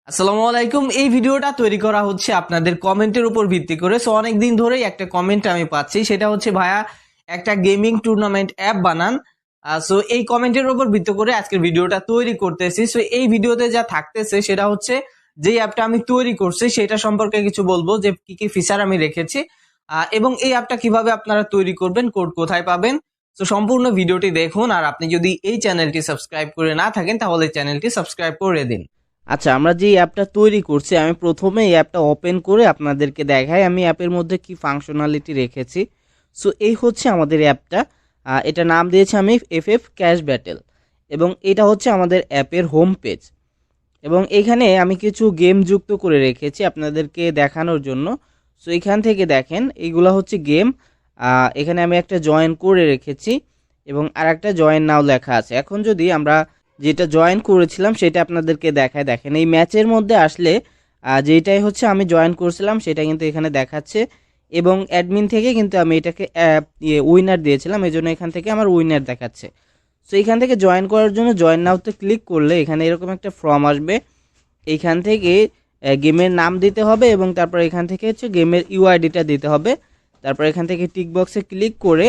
আসসালামু আলাইকুম। এই ভিডিওটা তৈরি করা হচ্ছে আপনাদের কমেন্টের উপর ভিত্তি করে। সো অনেক দিন ধরেই একটা কমেন্ট আমি পাচ্ছি, সেটা হচ্ছে ভাইয়া একটা গেমিং টুর্নামেন্ট অ্যাপ বানান। সো এই কমেন্টের উপর ভিত্তি করে আজকের ভিডিওটা তৈরি করতেছি। সো এই ভিডিওতে যা থাকতেছে সেটা হচ্ছে যে অ্যাপটা আমি তৈরি করছি সেটা সম্পর্কে কিছু বলবো, যে কি কি ফিচার আমি রেখেছি এবং এই অ্যাপটা কিভাবে আপনারা তৈরি করবেন, কোড কোথায় পাবেন। তো সম্পূর্ণ ভিডিওটি দেখুন, আর আপনি যদি এই চ্যানেলটি সাবস্ক্রাইব করে না থাকেন তাহলে চ্যানেলটি সাবস্ক্রাইব করে দিন। আচ্ছা, আমরা যে অ্যাপটা তৈরি করছি, আমি প্রথমে এই অ্যাপটা ওপেন করে আপনাদেরকে দেখাই আমি অ্যাপের মধ্যে কি ফাংশনালিটি রেখেছি। সো এই হচ্ছে আমাদের অ্যাপটা। এটা নাম দিয়েছি আমি এফএফ ক্যাশ ব্যাটেল, এবং এটা হচ্ছে আমাদের অ্যাপের হোম পেজ। এবং এখানে আমি কিছু গেম যুক্ত করে রেখেছি আপনাদেরকে দেখানোর জন্য। সো এখান থেকে দেখেন এইগুলো হচ্ছে গেম। এখানে আমি একটা জয়েন করে রেখেছি এবং আর একটা জয়েন নাও লেখা আছে। এখন যদি আমরা যেটা জয়েন করেছিলাম সেটা আপনাদেরকে দেখায়, দেখেন এই ম্যাচের মধ্যে আসলে যেটাই হচ্ছে আমি জয়েন করছিলাম সেটা কিন্তু এখানে দেখাচ্ছে, এবং অ্যাডমিন থেকে কিন্তু আমি এটাকে উইনার দিয়েছিলাম, এই জন্য এখান থেকে আমার উইনার দেখাচ্ছে। সো এখান থেকে জয়েন করার জন্য জয়েন নাওতে ক্লিক করলে এখানে এরকম একটা ফর্ম আসবে। এইখান থেকে গেমের নাম দিতে হবে এবং তারপর এখান থেকে হচ্ছে গেমের ইউআইডিটা দিতে হবে। তারপর এখান থেকে টিক বক্সে ক্লিক করে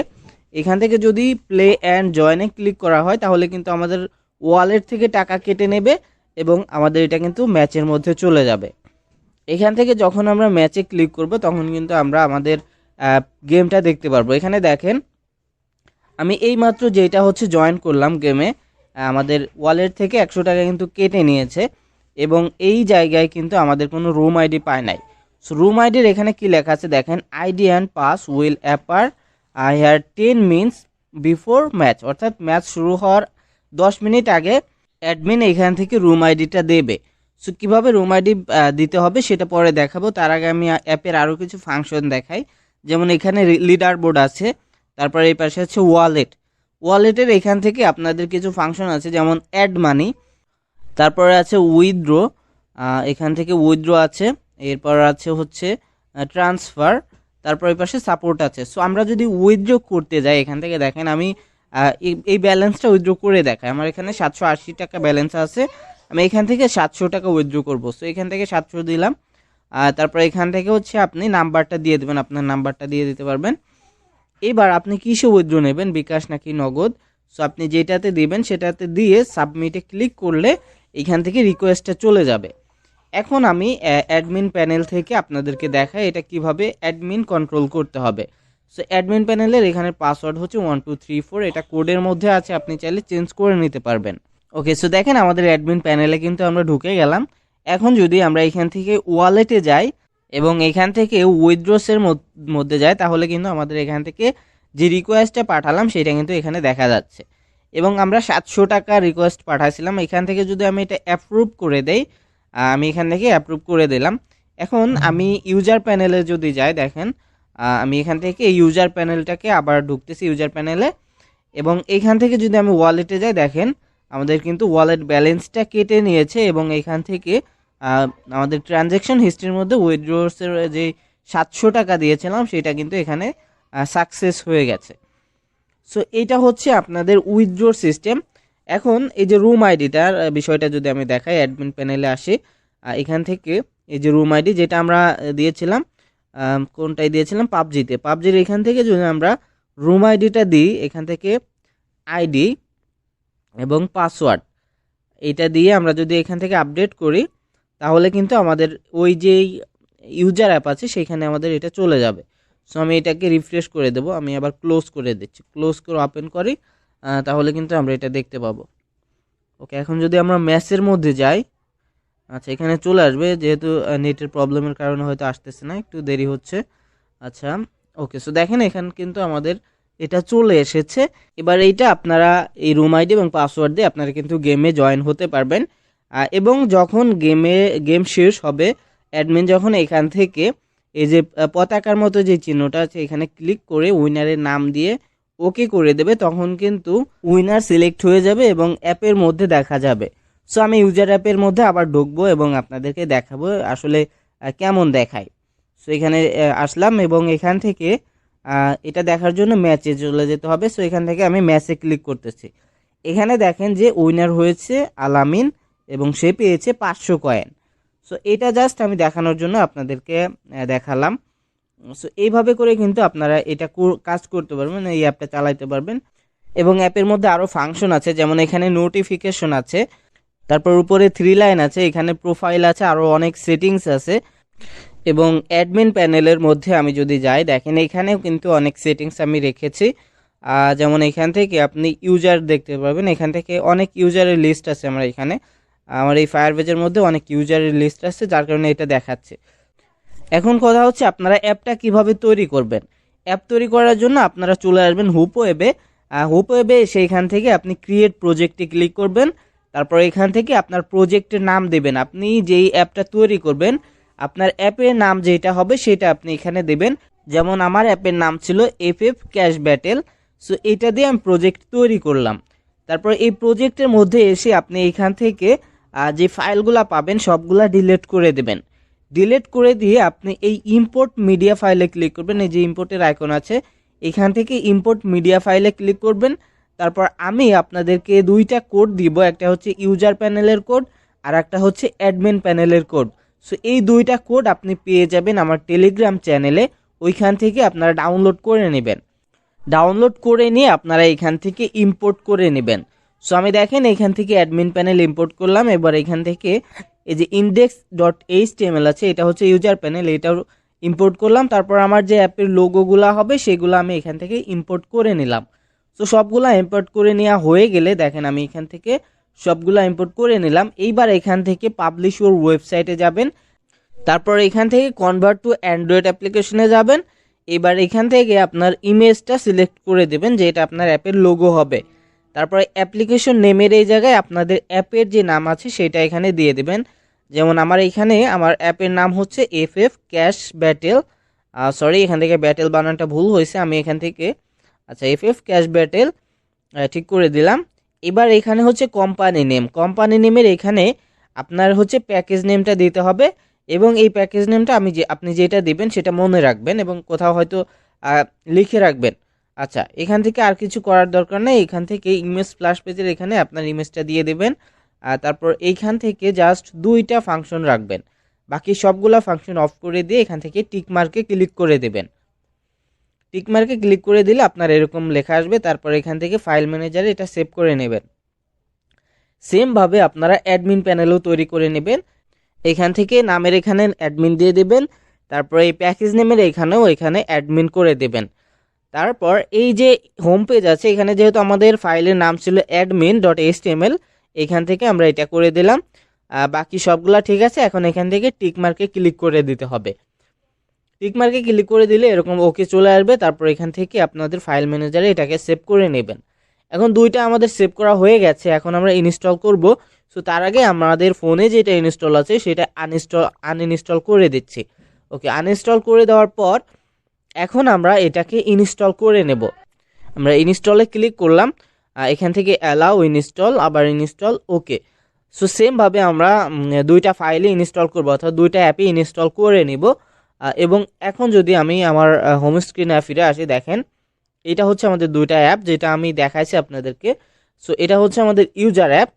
এখান থেকে যদি প্লে অ্যান্ড জয়েনে ক্লিক করা হয় তাহলে কিন্তু আমাদের ওয়ালেট থেকে টাকা কেটে নেবে এবং আমাদের এটা কিন্তু ম্যাচের মধ্যে চলে যাবে। এখান থেকে যখন আমরা ম্যাচে ক্লিক করব তখন কিন্তু আমরা আমাদের গেমটা দেখতে পারবো। এখানে দেখেন আমি এইমাত্র যেটা হচ্ছে জয়েন করলাম গেমে, আমাদের ওয়ালেট থেকে 100 টাকা কিন্তু কেটে নিয়েছে, এবং এই জায়গায় কিন্তু আমাদের কোনো রুম আইডি পায় নাই। সো রুম আইডির এখানে কি লেখা আছে দেখেন, ID and pass will appear here 10 minutes before match, অর্থাৎ ম্যাচ শুরু হওয়ার 10 মিনিট আগে অ্যাডমিন এখান থেকে রুম আইডিটা দেবে। সো কীভাবে রুম আইডি দিতে হবে সেটা পরে দেখাবো, তার আগে আমি অ্যাপের আরও কিছু ফাংশন দেখাই। যেমন এখানে লিডার বোর্ড আছে, তারপরে এই পাশে আছে ওয়ালেটের এখান থেকে আপনাদের কিছু ফাংশন আছে, যেমন অ্যাড মানি, তারপরে আছে উইথড্র, এখান থেকে উইথড্র আছে, এরপর আছে হচ্ছে ট্রান্সফার, তারপর এই পাশে সাপোর্ট আছে। সো আমরা যদি উইথড্র করতে যাই এখান থেকে দেখেন আমি এই ব্যালেন্সটা উইথড্র করে দেখাই। আমার এখানে 780 টাকা ব্যালেন্স আছে, আমি এখান থেকে 700 টাকা উইথড্র করবো। সো এখান থেকে 700 দিলাম, তারপর এখান থেকে হচ্ছে আপনি নাম্বারটা দিয়ে দেবেন, আপনার নাম্বারটা দিয়ে দিতে পারবেন। এবার আপনি কিসে উইথড্র নেবেন, বিকাশ নাকি নগদ। সো আপনি যেটাতে দিবেন সেটাতে দিয়ে সাবমিটে ক্লিক করলে এখান থেকে রিকোয়েস্টটা চলে যাবে। এখন আমি অ্যাডমিন প্যানেল থেকে আপনাদেরকে দেখাই এটা কিভাবে অ্যাডমিন কন্ট্রোল করতে হবে। সো অ্যাডমিন প্যানেলের এখানে পাসওয়ার্ড হচ্ছে 1234, এটা কোডের মধ্যে আছে, আপনি চাইলে চেঞ্জ করে নিতে পারবেন। ওকে, সো দেখেন আমাদের অ্যাডমিন প্যানেলে কিন্তু আমরা ঢুকে গেলাম। এখন যদি আমরা এখান থেকে ওয়ালেটে যাই এবং এখান থেকে উইথড্রসের মধ্যে যায় তাহলে কিন্তু আমাদের এখান থেকে যে রিকোয়েস্টটা পাঠালাম সেটা কিন্তু এখানে দেখা যাচ্ছে, এবং আমরা 700 টাকা রিকোয়েস্ট পাঠাইছিলাম। এখান থেকে যদি আমি এটা অ্যাপ্রুভ করে দেই, আমি এখান থেকে অ্যাপ্রুভ করে দিলাম। এখন আমি ইউজার প্যানেলে যদি যাই দেখেন, আমি এখান থেকে এই ইউজার প্যানেলটাকে আবার ঢুকতেছি ইউজার প্যানেলে, এবং এখান থেকে যদি আমি ওয়ালেটে যাই দেখেন আমাদের কিন্তু ওয়ালেট ব্যালেন্সটা কেটে নিয়েছে, এবং এখান থেকে আমাদের ট্রানজ্যাকশন হিস্ট্রির মধ্যে উইথড্রসের যে 700 টাকা দিয়েছিলাম সেটা কিন্তু এখানে সাকসেস হয়ে গেছে। সো এইটা হচ্ছে আপনাদের উইথড্রোর সিস্টেম। এখন এই যে রুম আইডিটার বিষয়টা যদি আমি দেখাই, অ্যাডমিন প্যানেলে আসি, এখান থেকে এই যে রুম আইডি যেটা আমরা দিয়েছিলাম, কোনটাই দিয়েছিলাম, পাবজির এখান থেকে যদি আমরা রুম আইডিটা দিই, এখান থেকে আইডি এবং পাসওয়ার্ড এইটা দিয়ে আমরা যদি এখান থেকে আপডেট করি তাহলে কিন্তু আমাদের ওই যে ইউজার অ্যাপ আছে সেখানে আমাদের এটা চলে যাবে। সো আমি এটাকে রিফ্রেশ করে দেবো, আমি আবার ক্লোজ করে দিচ্ছি, ক্লোজ করে ওপেন করি, তাহলে কিন্তু আমরা এটা দেখতে পাবো। ওকে, এখন যদি আমরা ম্যাচের মধ্যে যাই, আচ্ছা এখানে চলে আসবে, যেহেতু নেটের প্রবলেমের কারণে হয়তো আসতেছে না, একটু দেরি হচ্ছে। আচ্ছা ওকে, সো দেখেন এখানে কিন্তু আমাদের এটা চলে এসেছে। এবার এইটা আপনারা এই রুম আইডি এবং পাসওয়ার্ড দিয়ে আপনারা কিন্তু গেমে জয়েন হতে পারবেন, এবং যখন গেম শেষ হবে অ্যাডমিন যখন এখান থেকে এই যে পতাকার মতো যে চিহ্নটা আছে এখানে ক্লিক করে উইনারের নাম দিয়ে ওকে করে দেবে, তখন কিন্তু উইনার সিলেক্ট হয়ে যাবে এবং অ্যাপের মধ্যে দেখা যাবে। সো আমি ইউজার অ্যাপের মধ্যে আবার ঢুকবো এবং আপনাদেরকে দেখাবো আসলে কেমন দেখায়। সো এখানে আসলাম এবং এখান থেকে এটা দেখার জন্য ম্যাচে চলে যেতে হবে। সো এখান থেকে আমি ম্যাচে ক্লিক করতেছি। এখানে দেখেন যে উইনার হয়েছে আলামিন এবং সে পেয়েছে 500 কয়েন। সো এটা জাস্ট আমি দেখানোর জন্য আপনাদেরকে দেখালাম। সো এইভাবে করে কিন্তু আপনারা এটা কাজ করতে পারবেন, এই অ্যাপটা চালাতে পারবেন। এবং অ্যাপের মধ্যে আরও ফাংশন আছে, যেমন এখানে নোটিফিকেশন আছে, তারপর উপরে 3 লাইন আছে, এখানে প্রোফাইল আছে, আরও অনেক সেটিংস আছে। এবং অ্যাডমিন প্যানেলের মধ্যে আমি যদি যাই, দেখেন এখানেও কিন্তু অনেক সেটিংস আমি রেখেছি। যেমন এখান থেকে আপনি ইউজার দেখতে পাবেন, এখান থেকে অনেক ইউজারের লিস্ট আছে। আমার এই ফায়ারবেজের মধ্যে অনেক ইউজারের লিস্ট আছে, যার কারণে এটা দেখাচ্ছে। এখন কথা হচ্ছে আপনারা অ্যাপটা কিভাবে তৈরি করবেন। অ্যাপ তৈরি করার জন্য আপনারা চলে আসবেন হুপ ওয়েবে। হুপ ওয়েবে সেইখান থেকে আপনি ক্রিয়েট প্রজেক্টে ক্লিক করবেন। তারপর এখান থেকে আপনার প্রজেক্টের নাম দেবেন। আপনি যেই অ্যাপটা তৈরি করবেন, আপনার অ্যাপের নাম যেটা হবে সেটা আপনি এখানে দেবেন। যেমন আমার অ্যাপের নাম ছিল এফএফ ক্যাশ ব্যাটেল। সো এটা দিয়ে আমি প্রজেক্ট তৈরি করলাম। তারপর এই প্রজেক্টের মধ্যে এসে আপনি এখান থেকে যে ফাইলগুলো পাবেন সবগুলা ডিলিট করে দেবেন। ডিলিট করে দিয়ে আপনি এই ইম্পোর্ট মিডিয়া ফাইলে ক্লিক করবেন। এই যে ইম্পোর্টের আইকন আছে, এখান থেকে ইম্পোর্ট মিডিয়া ফাইলে ক্লিক করবেন। তারপর আমি আপনাদেরকে দুইটা কোড দিব, একটা হচ্ছে ইউজার প্যানেলের কোড আর একটা হচ্ছে অ্যাডমিন প্যানেলের কোড। সো এই দুইটা কোড আপনি পেয়ে যাবেন আমার টেলিগ্রাম চ্যানেলে, ওইখান থেকে আপনারা ডাউনলোড করে নেবেন। ডাউনলোড করে নিয়ে আপনারা এখান থেকে ইম্পোর্ট করে নেবেন। সো আমি দেখেন এখান থেকে অ্যাডমিন প্যানেল ইম্পোর্ট করলাম। এবার এখান থেকে এই যে index.html আছে, এটা হচ্ছে ইউজার প্যানেল, এটাও ইম্পোর্ট করলাম। তারপর আমার যে অ্যাপের লোগোগুলো হবে সেগুলো আমি এখান থেকে ইম্পোর্ট করে নিলাম। সো সবগুলা ইম্পোর্ট করে নেওয়া হয়ে গেলে দেখেন আমি এখান থেকে সবগুলা ইম্পোর্ট করে নিলাম। এইবার এখান থেকে পাবলিশ ইউর ওয়েবসাইটে যাবেন। তারপর এখান থেকে কনভার্ট টু অ্যান্ড্রয়েড অ্যাপ্লিকেশনে যাবেন। এবার এখান থেকে আপনার ইমেজটা সিলেক্ট করে দেবেন, যে এটা আপনার অ্যাপের লোগো হবে। তারপরে অ্যাপ্লিকেশন নেমের এই জায়গায় আপনাদের অ্যাপের যে নাম আছে সেটা এখানে দিয়ে দেবেন। যেমন আমার অ্যাপের নাম হচ্ছে এফএফ ক্যাশ ব্যাটেল। সরি, এখান থেকে ব্যাটেল বানানটা ভুল হয়েছে। আমি এখান থেকে এফএফ ক্যাশ ব্যাটেল ঠিক করে দিলাম। এবার এখানে হচ্ছে কোম্পানি নেমের এখানে আপনার হচ্ছে প্যাকেজ নেমটা দিতে হবে। এবং এই প্যাকেজ নেমটা আপনি যেটা দিবেন সেটা মনে রাখবেন এবং কোথাও হয়তো লিখে রাখবেন। আচ্ছা, এখান থেকে আর কিছু করার দরকার নেই। এখান থেকে ইমেজ স্প্ল্যাশ পেজের এখানে আপনার ইমেজটা দিয়ে দেবেন। আর তারপর এইখান থেকে জাস্ট দুইটা ফাংশন রাখবেন, বাকি সবগুলা ফাংশন অফ করে দিয়ে এখান থেকে টিক মার্কে ক্লিক করে দেবেন। টিক মার্কে ক্লিক করে দিলে আপনার এরকম লেখা আসবে। তারপর এখান থেকে ফাইল ম্যানেজারে এটা সেভ করে নেবেন। সেমভাবে আপনারা অ্যাডমিন প্যানেলও তৈরি করে নেবেন। এখান থেকে নামের এখানে অ্যাডমিন দিয়ে দেবেন। তারপর এই প্যাকেজ নেমের এখানে অ্যাডমিন করে দেবেন। তারপর এই যে হোম পেজ আছে, এখানে যেহেতু আমাদের ফাইলের নাম ছিল admin.html, এখান থেকে আমরা এটা করে দিলাম। বাকি সবগুলা ঠিক আছে। এখন এখান থেকে টিক মার্কে ক্লিক করে দিতে হবে। টিক মার্কে ক্লিক করে দিলে এরকম ওকে চলে আসবে। তারপর এখান থেকে আপনাদের ফাইল ম্যানেজারে এটাকে সেভ করে নেবেন। এখন দুইটা আমাদের সেভ করা হয়ে গেছে, এখন আমরা ইনস্টল করব। সো তার আগে আমাদের ফোনে যেটা ইনস্টল আছে সেটা আনইনস্টল করে দিচ্ছি। ওকে, আনইনস্টল করে দেওয়ার পর এখন আমরা এটাকে ইনস্টল করে নেব। আমরা ইনস্টলে ক্লিক করলাম, এখান থেকে অ্যালাউ ইনস্টল, আবার ইনস্টল, ওকে। সো সেমভাবে আমরা দুইটা ফাইলে ইনস্টল করবো, অর্থাৎ দুইটা অ্যাপে ইনস্টল করে নিব। এবং এখন যদি আমি আমার হোম স্ক্রিনে ফিরে আসি, দেখেন এটা হচ্ছে আমাদের দুইটা অ্যাপ যেটা আমি দেখাইছি আপনাদেরকে। সো এটা হচ্ছে আমাদের ইউজার অ্যাপ।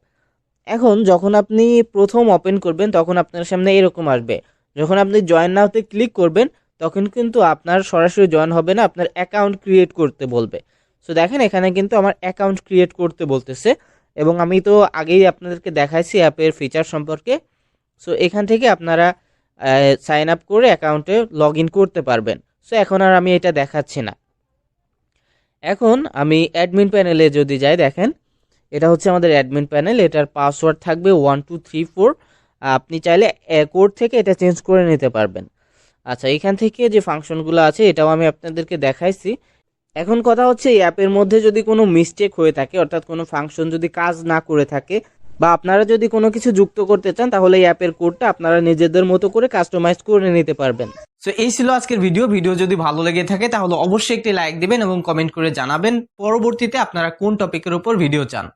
এখন যখন আপনি প্রথম ওপেন করবেন তখন আপনার সামনে এরকম আসবে। যখন আপনি জয়েন নাওতে ক্লিক করবেন তখন কিন্তু আপনার সরাসরি জয়েন হবে না, আপনার অ্যাকাউন্ট ক্রিয়েট করতে বলবে। সো দেখেন এখানে কিন্তু আমার অ্যাকাউন্ট ক্রিয়েট করতে বলতেছে এবং আমি তো আগেই আপনাদেরকে দেখাইছি অ্যাপের ফিচার সম্পর্কে। সো এখান থেকে আপনারা সাইন আপ করে অ্যাকাউন্টে লগ ইন করতে পারবেন। সো এখন আর আমি এটা দেখাচ্ছি না। এখন আমি অ্যাডমিন প্যানেলে যদি যাই, দেখেন এটা হচ্ছে আমাদের অ্যাডমিন প্যানেল। এটার পাসওয়ার্ড থাকবে 1234। আপনি চাইলে কোড থেকে এটা চেঞ্জ করে নিতে পারবেন। আচ্ছা, এখান থেকে যে ফাংশনগুলো আছে এটাও আমি আপনাদেরকে দেখাইছি। এখন কথা হচ্ছে এই অ্যাপের মধ্যে যদি কোনো মিস্টেক হয়ে থাকে, অর্থাৎ কোনো ফাংশন যদি কাজ না করে থাকে বা আপনারা যদি কোনো কিছু যুক্ত করতে চান, তাহলে এই অ্যাপের কোডটা আপনারা নিজেদের মতো করে কাস্টমাইজ করে নিতে পারবেন। সো এই ছিল আজকের ভিডিও যদি ভালো লেগে থাকে তাহলে অবশ্যই একটি লাইক দিবেন এবং কমেন্ট করে জানাবেন পরবর্তীতে আপনারা কোন টপিকের উপর ভিডিও চান।